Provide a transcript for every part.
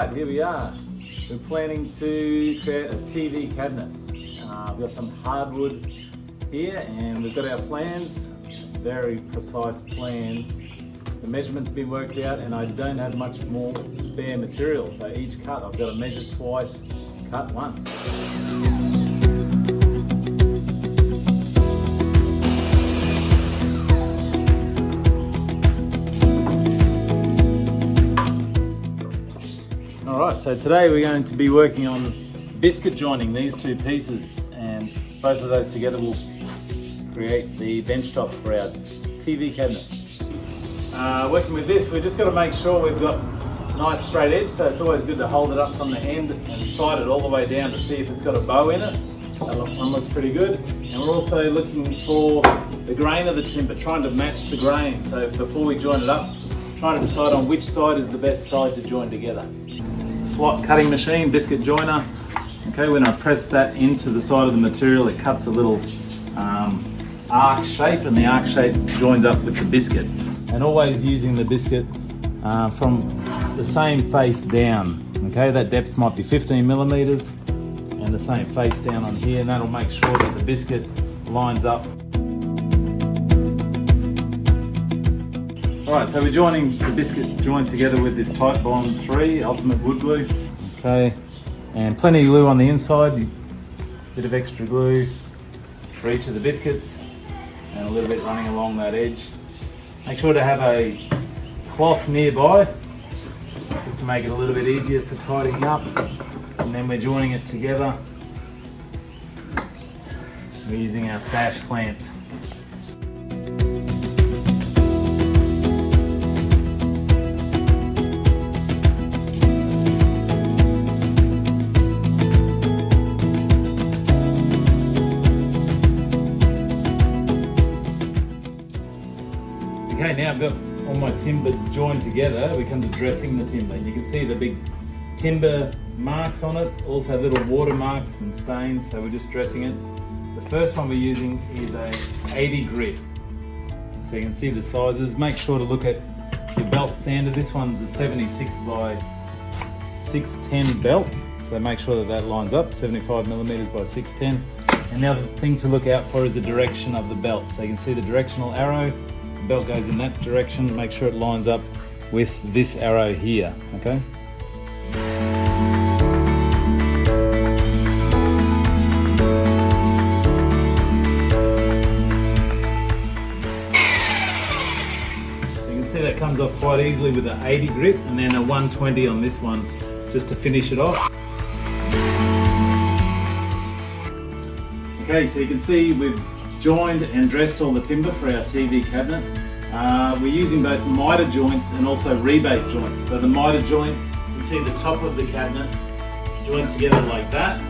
Alright, here we are. We're planning to create a TV cabinet. We've got some hardwood here and we've got our plans, very precise plans. The measurement's been worked out and I don't have much more spare material, so each cut I've got to measure twice, cut once. Alright, so today we're going to be working on biscuit joining these two pieces, and both of those together will create the benchtop for our TV cabinet. Working with this, we've just got to make sure we've got a nice straight edge, so it's always good to hold it up from the end and sight it all the way down to see if it's got a bow in it. That one looks pretty good. And we're also looking for the grain of the timber, trying to match the grain. So before we join it up, trying to decide on which side is the best side to join together. Slot cutting machine, biscuit joiner. Okay, when I press that into the side of the material, it cuts a little arc shape, and the arc shape joins up with the biscuit. And always using the biscuit from the same face down. Okay, that depth might be 15 millimeters, and the same face down on here, and that'll make sure that the biscuit lines up. Alright, so we're joining the biscuit joins together with this Tight Bond 3 Ultimate Wood Glue. Okay, and plenty of glue on the inside, bit of extra glue for each of the biscuits, and a little bit running along that edge. Make sure to have a cloth nearby, just to make it a little bit easier for tidying up. And then we're joining it together. We're using our sash clamps. Okay, now I've got all my timber joined together. We come to dressing the timber. You can see the big timber marks on it, also little water marks and stains, so we're just dressing it. The first one we're using is a 80 grit. So you can see the sizes. Make sure to look at your belt sander. This one's a 76 by 610 belt, so make sure that that lines up, 75 millimeters by 610. And the other thing to look out for is the direction of the belt. So you can see the directional arrow. The belt goes in that direction. Make sure it lines up with this arrow here, okay? You can see that comes off quite easily with an 80 grit, and then a 120 on this one just to finish it off. Okay, so you can see we've joined and dressed all the timber for our TV cabinet. We're using both miter joints and also rebate joints. So the miter joint, you can see the top of the cabinet joins together like that.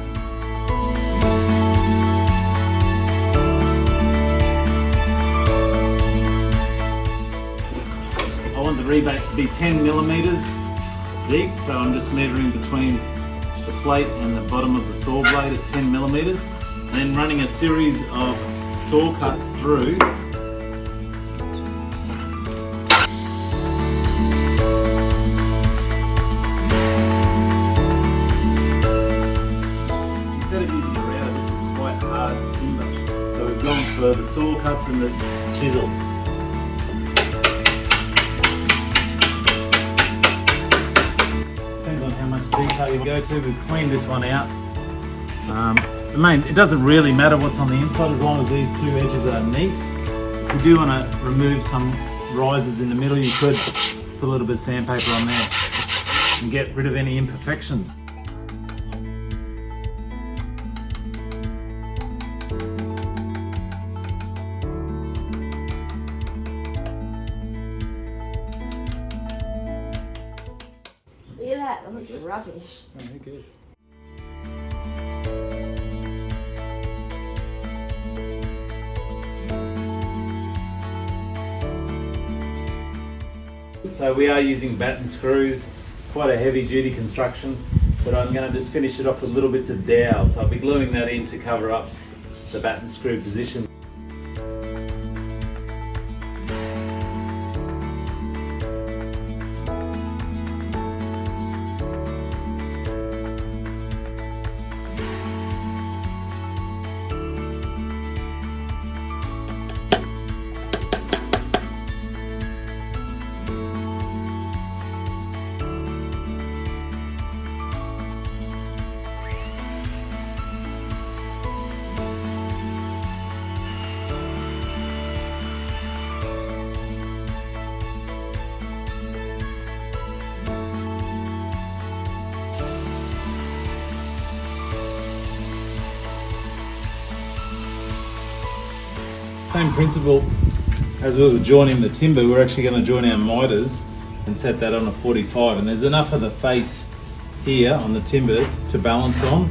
I want the rebate to be 10 millimeters deep, so I'm just measuring between the plate and the bottom of the saw blade at 10 millimeters, and then running a series of saw cuts through. Instead of using a router, this is quite hard timber, so we've gone for the saw cuts and the chisel. Depends on how much detail you go to. We've cleaned this one out. It doesn't really matter what's on the inside as long as these two edges are neat. If you do want to remove some risers in the middle, you could put a little bit of sandpaper on there and get rid of any imperfections. Look at that, that looks rubbish. Oh, who cares? So we are using batten screws, quite a heavy duty construction, but I'm going to just finish it off with little bits of dowel. So I'll be gluing that in to cover up the batten screw position. Same principle as we were joining the timber, we're actually going to join our miters and set that on a 45, and there's enough of the face here on the timber to balance on.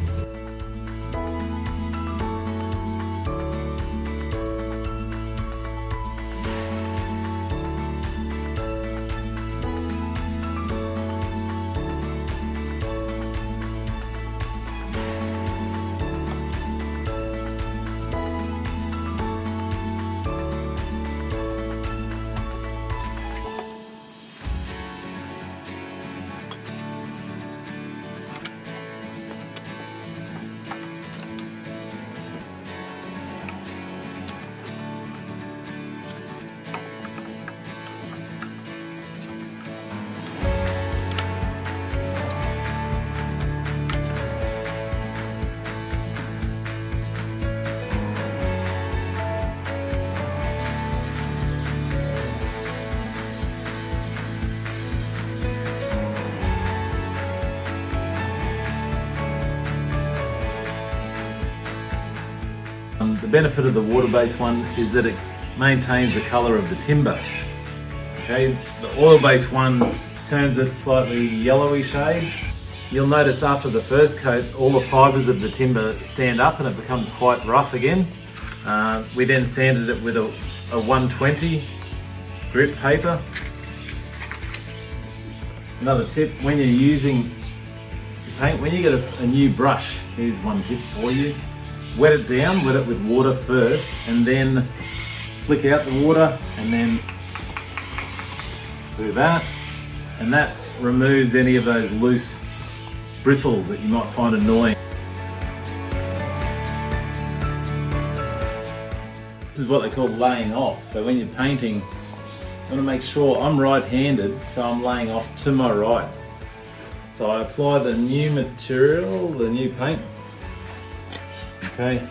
The benefit of the water-based one is that it maintains the colour of the timber. Okay, the oil-based one turns it slightly yellowy shade. You'll notice after the first coat, all the fibres of the timber stand up and it becomes quite rough again. We then sanded it with a 120 grit paper. Another tip, when you're using paint, when you get a new brush, here's one tip for you. Wet it down, wet it with water first, and then flick out the water, and then do that. And that removes any of those loose bristles that you might find annoying. This is what they call laying off. So when you're painting, I want to make sure I'm right-handed, so I'm laying off to my right. So I apply the new material, the new paint. Okay,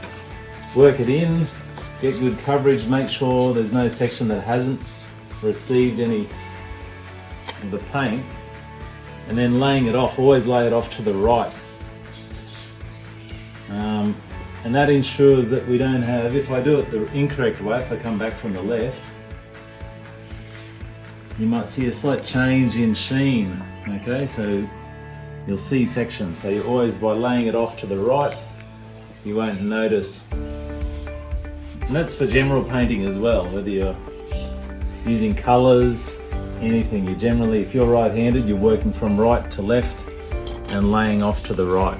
work it in, get good coverage, make sure there's no section that hasn't received any of the paint, and then laying it off, always lay it off to the right. And that ensures that we don't have, if I do it the incorrect way, if I come back from the left, you might see a slight change in sheen, okay, so you'll see sections. So you always, by laying it off to the right, you won't notice. And that's for general painting as well, whether you're using colours, anything. You generally, if you're right-handed, you're working from right to left and laying off to the right.